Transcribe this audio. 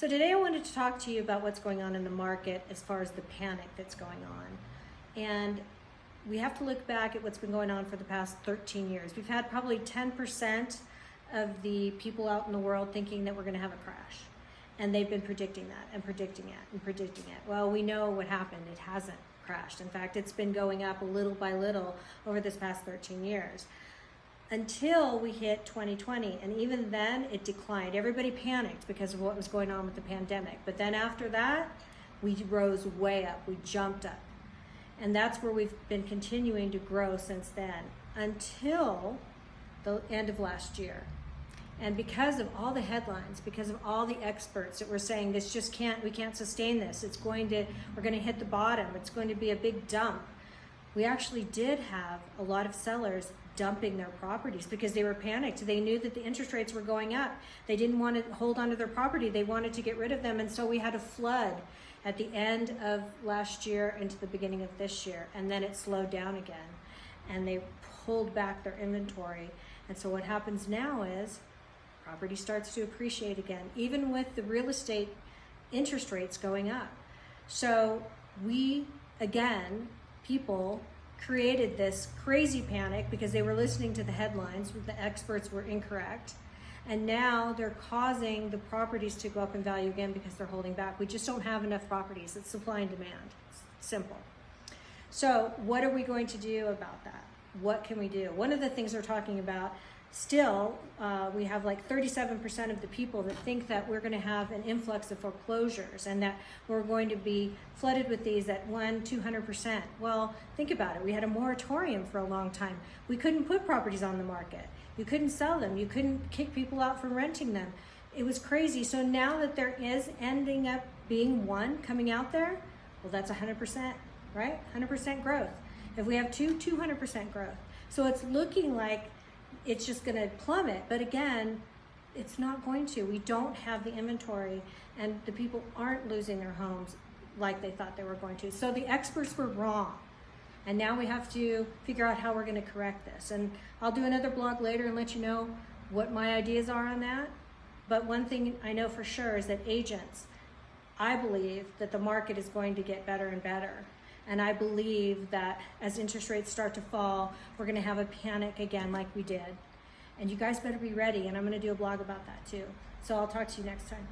So today I wanted to talk to you about what's going on in the market as far as the panic that's going on. And we have to look back at what's been going on for the past 13 years. We've had probably 10% of the people out in the world thinking that we're going to have a crash. And they've been predicting that and predicting it and predicting it. Well, we know what happened. It hasn't crashed. In fact, it's been going up little by little over this past 13 years. Until we hit 2020, and even then it declined. Everybody panicked because of what was going on with the pandemic. But then after that, we rose way up, we jumped up. And that's where we've been continuing to grow since then, until the end of last year. And because of all the headlines, because of all the experts that were saying this just we can't sustain this, we're going to hit the bottom, it's going to be a big dump. We actually did have a lot of sellers dumping their properties because they were panicked. They knew that the interest rates were going up. They didn't want to hold onto their property. They wanted to get rid of them. And so we had a flood at the end of last year into the beginning of this year. And then it slowed down again. And they pulled back their inventory. And so what happens now is property starts to appreciate again, even with the real estate interest rates going up. So we, again, people created this crazy panic because they were listening to the headlines. The experts were incorrect. And now they're causing the properties to go up in value again because they're holding back. We just don't have enough properties. It's supply and demand. It's simple. So what are we going to do about that? What can we do? One of the things they're talking about still, we have like 37% of the people that think that we're going to have an influx of foreclosures and that we're going to be flooded with these at 200%. Well, think about it. We had a moratorium for a long time. We couldn't put properties on the market. You couldn't sell them. You couldn't kick people out from renting them. It was crazy. So now that there is ending up being one coming out there, well, that's 100%, right? 100% growth. If we have 200% growth. So it's looking like it's just going to plummet. But again, it's not going to. We don't have the inventory, and the people aren't losing their homes like they thought they were going to. So the experts were wrong. And now we have to figure out how we're going to correct this. And I'll do another blog later and let you know what my ideas are on that. But one thing I know for sure is that agents, I believe that the market is going to get better and better. And I believe that as interest rates start to fall, we're going to have a panic again like we did. And you guys better be ready. And I'm going to do a blog about that too. So I'll talk to you next time.